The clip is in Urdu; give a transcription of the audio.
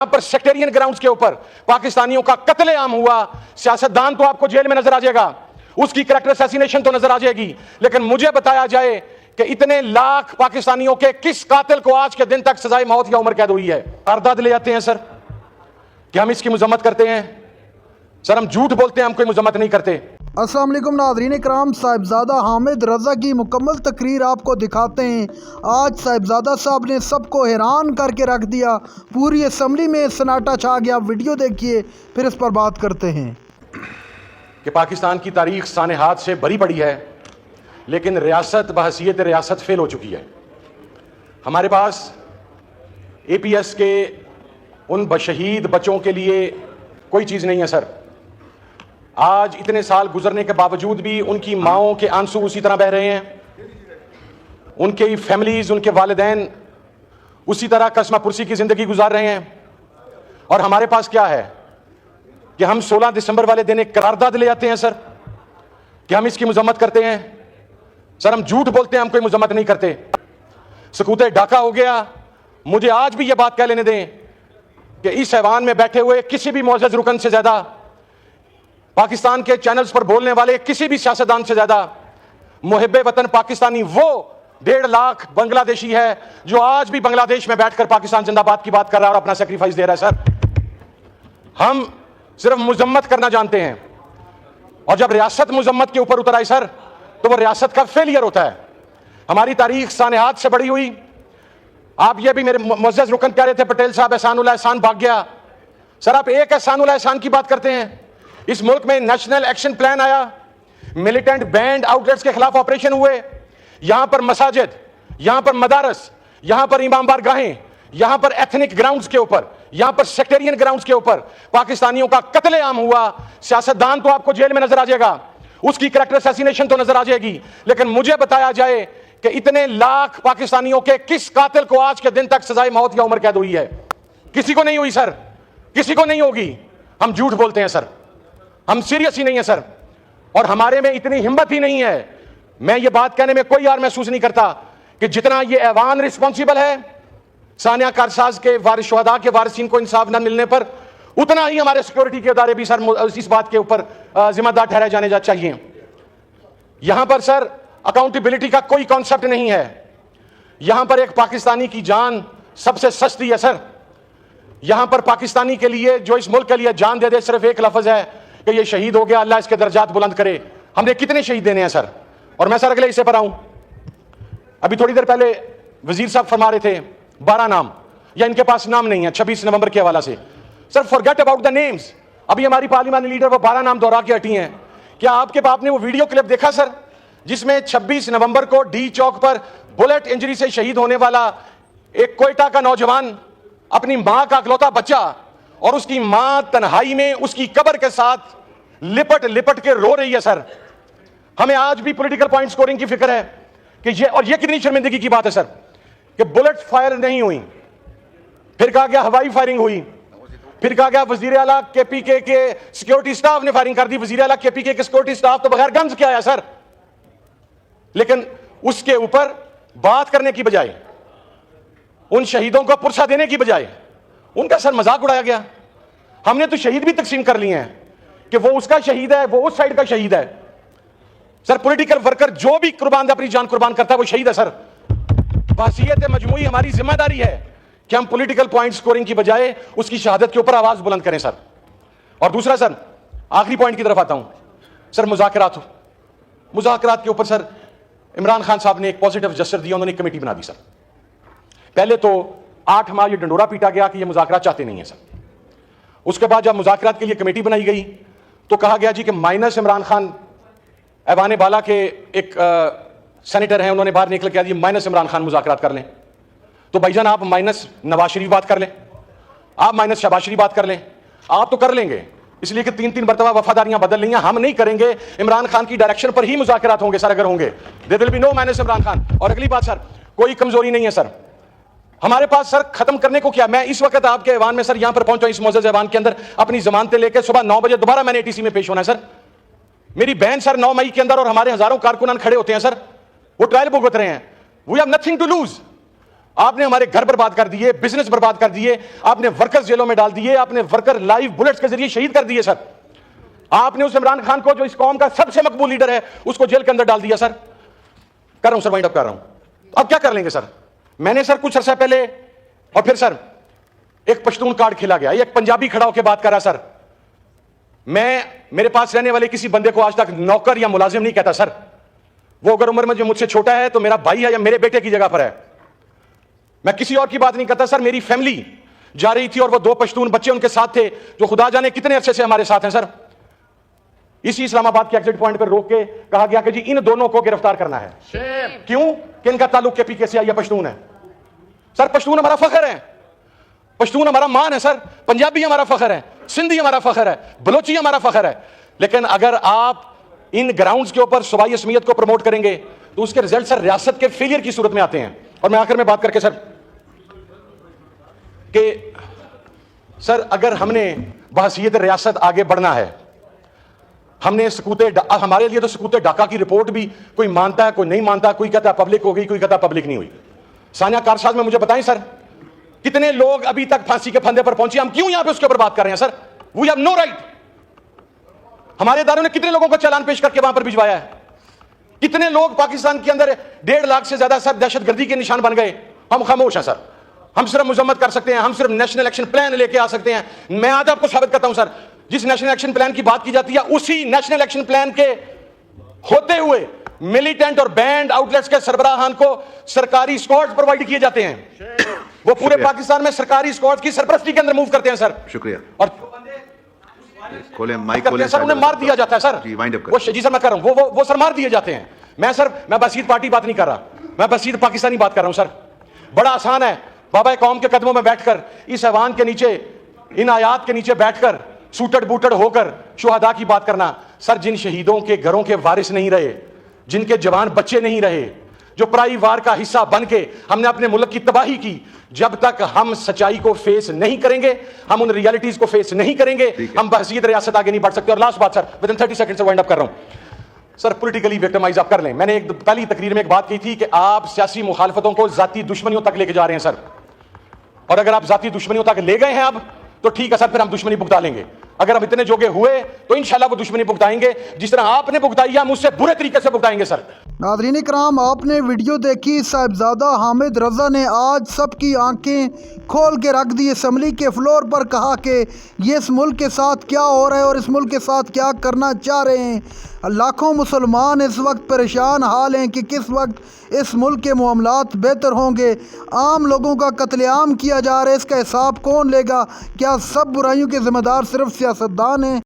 پر سیکٹرین گراؤنڈز کے اوپر پاکستانیوں کا قتل عام ہوا. سیاستدان تو آپ کو جیل میں نظر آ جائے گا, اس کی کریکٹر اسیسینیشن تو نظر آ جائے گی, لیکن مجھے بتایا جائے کہ اتنے لاکھ پاکستانیوں کے کس قاتل کو آج کے دن تک سزائے موت یا عمر قید ہوئی ہے. قرارداد لے جاتے ہیں سر کہ ہم اس کی مذمت کرتے ہیں. سر ہم جھوٹ بولتے ہیں, ہم کوئی مذمت نہیں کرتے. السلام علیکم ناظرین کرام, صاحبزادہ حامد رضا کی مکمل تقریر آپ کو دکھاتے ہیں. آج صاحبزادہ صاحب نے سب کو حیران کر کے رکھ دیا, پوری اسمبلی میں سناٹا چھا گیا. ویڈیو دیکھیے پھر اس پر بات کرتے ہیں. کہ پاکستان کی تاریخ سانحات سے بھری پڑی ہے, لیکن ریاست بحیثیت ریاست فیل ہو چکی ہے. ہمارے پاس اے پی ایس کے ان شہید بچوں کے لیے کوئی چیز نہیں ہے سر. آج اتنے سال گزرنے کے باوجود بھی ان کی ماؤں کے آنسو اسی طرح بہ رہے ہیں, ان کی فیملیز, ان کے والدین اسی طرح کسمہ پرسی کی زندگی گزار رہے ہیں. اور ہمارے پاس کیا ہے کہ ہم 16 دسمبر والے دن ایک قرارداد لے جاتے ہیں سر کہ ہم اس کی مذمت کرتے ہیں. سر ہم جھوٹ بولتے ہیں, ہم کوئی مذمت نہیں کرتے. سکوت ڈھاکہ ہو گیا. مجھے آج بھی یہ بات کہہ لینے دیں کہ اس ایوان میں بیٹھے ہوئے کسی بھی معزز رکن سے زیادہ, پاکستان کے چینلز پر بولنے والے کسی بھی سیاستدان سے زیادہ محب وطن پاکستانی وہ 1.5 لاکھ بنگلہ دیشی ہے جو آج بھی بنگلہ دیش میں بیٹھ کر پاکستان زندہ باد کی بات کر رہا ہے اور اپنا سیکریفائس دے رہا ہے. سر ہم صرف مذمت کرنا جانتے ہیں, اور جب ریاست مذمت کے اوپر اتر آئی سر تو وہ ریاست کا فیلئر ہوتا ہے. ہماری تاریخ سانحات سے بڑی ہوئی. آپ یہ بھی میرے معزز رکن کہہ رہے تھے پٹیل صاحب احسان اللہ احسان بھاگ گیا. سر آپ ایک احسان اللہ احسان کی بات کرتے ہیں. اس ملک میں نیشنل ایکشن پلان آیا, ملیٹنٹ بینڈ آؤٹ لیٹس کے خلاف آپریشن ہوئے, یہاں پر مساجد, یہاں پر مدارس, یہاں پر امام بارگاہیں, یہاں پر ایتھنک گراؤنڈز کے اوپر, یہاں پر سیکٹرین گراؤنڈز کے اوپر پاکستانیوں کا قتل عام ہوا. سیاستدان تو آپ کو جیل میں نظر آ جائے گا, اس کی کریکٹر اسیسینیشن تو نظر آ جائے گی, لیکن مجھے بتایا جائے کہ اتنے لاکھ پاکستانیوں کے کس قاتل کو آج کے دن تک سزائے موت یا عمر قید ہوئی ہے. کسی کو نہیں ہوئی سر, کسی کو نہیں ہوگی. ہم جھوٹ بولتے ہیں سر, ہم سیریس ہی نہیں ہیں سر, اور ہمارے میں اتنی ہمت ہی نہیں ہے. میں یہ بات کہنے میں کوئی یار محسوس نہیں کرتا کہ جتنا یہ ایوان رسپانسیبل ہے ثانیہ کارساز کے وارث شہداء کے وارثین کو انصاف نہ ملنے پر, اتنا ہی ہمارے سیکورٹی کے ادارے بھی سر اس بات کے اوپر ذمہ دار ٹھہرائے جانے چاہیے. یہاں پر سر اکاؤنٹیبلٹی کا کوئی کانسیپٹ نہیں ہے. یہاں پر ایک پاکستانی کی جان سب سے سستی ہے سر. یہاں پر پاکستانی کے لیے جو اس ملک کے لیے جان دے دے صرف ایک لفظ ہے کہ یہ شہید ہو گیا, اللہ اس کے درجات بلند کرے. ہم نے کتنے شہید دینے ہیں سر. اور میں سر اگلے حصے پر آؤں. ابھی تھوڑی دیر پہلے وزیر صاحب فرما رہے تھے 12 نام, یا ان کے پاس نام نہیں ہے 26 نومبر کے حوالے سے. سر فارگیٹ اباؤٹ دا نیمز. ابھی ہماری پارلیمانی لیڈر وہ 12 نام دوہرا کے ہٹی ہیں. کیا آپ کے باپ نے وہ ویڈیو کلپ دیکھا سر جس میں 26 نومبر کو ڈی چوک پر بلٹ انجری سے شہید ہونے والا ایک کوئٹہ کا نوجوان اپنی ماں کا اکلوتا بچہ, اور اس کی ماں تنہائی میں اس کی قبر کے ساتھ لپٹ لپٹ کے رو رہی ہے سر. ہمیں آج بھی پولیٹیکل پوائنٹ سکورنگ کی فکر ہے کہ یہ کتنی شرمندگی کی بات ہے سر کہ بلٹ فائر نہیں ہوئی, پھر کہا گیا ہوائی فائرنگ ہوئی, پھر کہا گیا وزیر اعلیٰ کے پی کے سیکورٹی سٹاف نے فائرنگ کر دی. وزیر اعلیٰ کے پی کے سیکورٹی سٹاف تو بغیر گنز کے آیا سر. لیکن اس کے اوپر بات کرنے کی بجائے, ان شہیدوں کو پرسہ دینے کی بجائے ان کا سر مذاق اڑایا گیا. ہم نے تو شہید بھی تقسیم کر لیے ہیں کہ وہ اس کا شہید ہے, وہ اس سائڈ کا شہید ہے. سر پولیٹیکل ورکر جو بھی اپنی جان قربان کرتا ہے وہ شہید ہے سر. بحیثیت مجموعی ہماری ذمہ داری ہے کہ ہم پولیٹیکل پوائنٹ سکورنگ کی بجائے اس کی شہادت کے اوپر آواز بلند کریں سر. اور دوسرا سر, آخری پوائنٹ کی طرف آتا ہوں سر. مذاکرات کے اوپر سر عمران خان صاحب نے ایک پازیٹیو جسچر دیا, انہوں نے ایک کمیٹی بنا دی سر. پہلے تو 8 ماہ یہ ڈنڈورا پیٹا گیا کہ یہ مذاکرات چاہتے نہیں ہیں سر. اس کے بعد جب مذاکرات کے لیے کمیٹی بنائی گئی تو کہا گیا جی کہ مائنس عمران خان, ایوان بالا کے ایک سینیٹر ہیں, انہوں نے باہر نکل کے جی مائنس عمران خان مذاکرات کر لیں. تو بھائی جان آپ مائنس نواز شریف بات کر لیں, آپ مائنس شہباز شریف بات کر لیں. آپ تو کر لیں گے اس لیے کہ 3 مرتبہ وفاداریاں بدل لی ہیں. ہم نہیں کریں گے. عمران خان کی ڈائریکشن پر ہی مذاکرات ہوں گے سر. اگر ہوں گے there will be no minus Imran Khan. اور اگلی بات سر, کوئی کمزوری نہیں ہے سر ہمارے پاس سر. ختم کرنے کو کیا, میں اس وقت آپ کے ایوان میں سر یہاں پر پہنچا, اس معزز ایوان کے اندر اپنی ضمانتیں لے کے صبح 9 بجے دوبارہ میں نے ATC میں پیش ہونا ہے سر. میری بہن سر 9 مئی کے اندر اور ہمارے ہزاروں کارکنان کھڑے ہوتے ہیں سر, وہ ٹرائل بھگت رہے ہیں. We have nothing to lose. آپ نے ہمارے گھر برباد کر دیے, بزنس برباد کر دیے, آپ نے ورکرز جیلوں میں ڈال دیے, آپ نے ورکر لائیو بلٹس کے ذریعے شہید کر دیے سر. آپ نے اس عمران خان کو جو اس قوم کا سب سے مقبول لیڈر ہے اس کو جیل کے اندر ڈال دیا سر. کر رہا ہوں سر, وائنڈ اپ کر رہا ہوں. اب کیا کر لیں گے سر؟ میں نے سر کچھ عرصہ پہلے, اور پھر سر ایک پشتون کارڈ کھیلا گیا, ایک پنجابی کھڑا ہو کے بات کر رہا سر. میں میرے پاس رہنے والے کسی بندے کو آج تک نوکر یا ملازم نہیں کہتا سر. وہ اگر عمر میں جو مجھ سے چھوٹا ہے تو میرا بھائی ہے یا میرے بیٹے کی جگہ پر ہے. میں کسی اور کی بات نہیں کرتا سر. میری فیملی جا رہی تھی اور وہ 2 پشتون بچے ان کے ساتھ تھے جو خدا جانے کتنے عرصے سے ہمارے ساتھ ہیں سر. اسی اسلام آباد کے ایگزٹ پوائنٹ پر روک کے کہا گیا کہ جی ان دونوں کو گرفتار کرنا ہے. کیوں؟ کہ ان کا تعلق کے PK سے یا پشتون ہے. سر پشتون ہمارا فخر ہے, پشتون ہمارا مان ہے سر. پنجابی ہمارا فخر ہے, سندھی ہمارا فخر ہے, بلوچی ہمارا فخر ہے. لیکن اگر آپ ان گراؤنڈز کے اوپر صوبائی اسمیت کو پروموٹ کریں گے تو اس کے ریزلٹ سر ریاست کے فیلئر کی صورت میں آتے ہیں. اور میں آخر میں بات کر کے سر کہ سر اگر ہم نے بحیثیت ریاست آگے بڑھنا ہے, ہم نے ہمارے لیے تو سکوت ڈاکہ کی رپورٹ بھی کوئی مانتا ہے کوئی نہیں مانتا, کوئی کہتا ہے پبلک ہو گئی, کوئی کہتا ہے پبلک نہیں ہوئی. ثانیہ کارساز میں مجھے بتائیں سر کتنے لوگ ابھی تک پھانسی کے پھندے پر پہنچے, ہم کیوں یہاں پہ اس کے اوپر بات کر رہے ہیں سر؟ We have no right. ہمارے اداروں نے کتنے لوگوں کو چالان پیش کر کے وہاں پر بھجوایا ہے؟ کتنے لوگ پاکستان کے اندر 1.5 لاکھ سے زیادہ سر دہشت گردی کے نشان بن گئے؟ ہم خاموش ہیں سر. ہم صرف مذمت کر سکتے ہیں, ہم صرف نیشنل ایکشن پلان لے کے آ سکتے ہیں. میں آج آپ کو ثابت کرتا ہوں سر, جس نیشنل ایکشن پلان کی بات کی جاتی ہے اسی نیشنل ایکشن پلان کے ہوتے ہوئے ملیٹنٹ اور بینڈ آؤٹلیٹس کے سربراہان کو سرکاری اسکواڈ پرووائڈ کیے جاتے ہیں. وہ پورے پاکستان میں سرکاری اسکواڈ کی سرپرستی کے اندر موو کرتے ہیں سر. شکریہ. اور مائک کھولیں سر, انہیں مار دیا جاتا ہے سر. جی سر میں کر رہا ہوں, وہ سر مار دیے جاتے ہیں. میں بسیط پارٹی بات نہیں کر رہا, میں بسیط پاکستانی بات کر رہا ہوں سر. بڑا آسان ہے بابا قوم کے قدموں میں بیٹھ کر, اس ایوان کے نیچے, ان آیات کے نیچے بیٹھ کر سوٹڑ بوٹڑ ہو کر شہداء کی بات کرنا. سر جن شہیدوں کے گھروں کے وارث نہیں رہے, جن کے جوان بچے نہیں رہے, جو پرائی وار کا حصہ بن کے ہم نے اپنے ملک کی تباہی کی, جب تک ہم سچائی کو فیس نہیں کریں گے, ہم ان ریالٹیز کو فیس نہیں کریں گے, ہم بحیثیت ریاست آگے نہیں بڑھ سکتے. اور لاسٹ بات سر, ود ان 30 سیکنڈ سے وائنڈ اپ کر رہا ہوں سر. پولیٹیکلی وکٹمائز آپ کر لیں. میں نے پہلی تقریر میں ایک بات کی تھی کہ آپ سیاسی مخالفتوں کو ذاتی دشمنیوں تک لے کے جا رہے ہیں سر. اور اگر آپ ذاتی دشمنیوں تک لے گئے ہیں اب تو ٹھیک ہے سر, پھر ہم دشمنی بھگتا لیں گے. اگر ہم اتنے جوگے ہوئے تو انشاءاللہ وہ دشمنی بھگتائیں گے جس طرح آپ نے بھگتائی ہے, ہم اس سے برے طریقے سے بھگتائیں گے سر. ناظرین کرام, آپ نے ویڈیو دیکھی. صاحبزادہ حامد رضا نے آج سب کی آنکھیں کھول کے رکھ دی. اسمبلی کے فلور پر کہا کہ یہ اس ملک کے ساتھ کیا ہو رہا ہے اور اس ملک کے ساتھ کیا کرنا چاہ رہے ہیں. لاکھوں مسلمان اس وقت پریشان حال ہیں کہ کس وقت اس ملک کے معاملات بہتر ہوں گے. عام لوگوں کا قتل عام کیا جا رہا ہے, اس کا حساب کون لے گا؟ کیا سب برائیوں کے ذمہ دار صرف سیاستدان ہیں؟